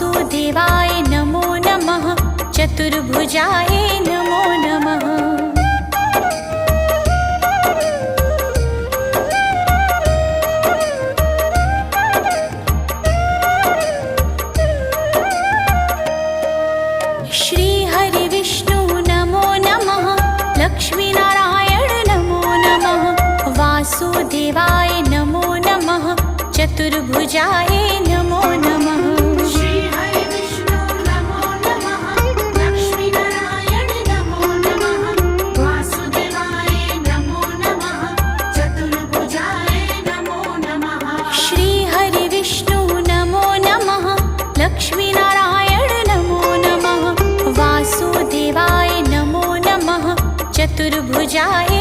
वासुदेवाय नमो नमः। चतुर्भुजाय नमो नमः। श्री हरि विष्णु नमो नमः। लक्ष्मीनारायण नमो नमः। वासुदेवाय नमो नमः। चतुर्भुजाय नमो नमः। श्री हरि विष्णु नमो नमः। लक्ष्मीनारायण नमो नमः। वासुदेवाय नमो नमः। चतुर्भुजाय नमो नमः। श्री हरि विष्णु नमो नमः। लक्ष्मीनारायण नमो नमः। वासुदेवाय नमो नमः। चतुर्भुजाय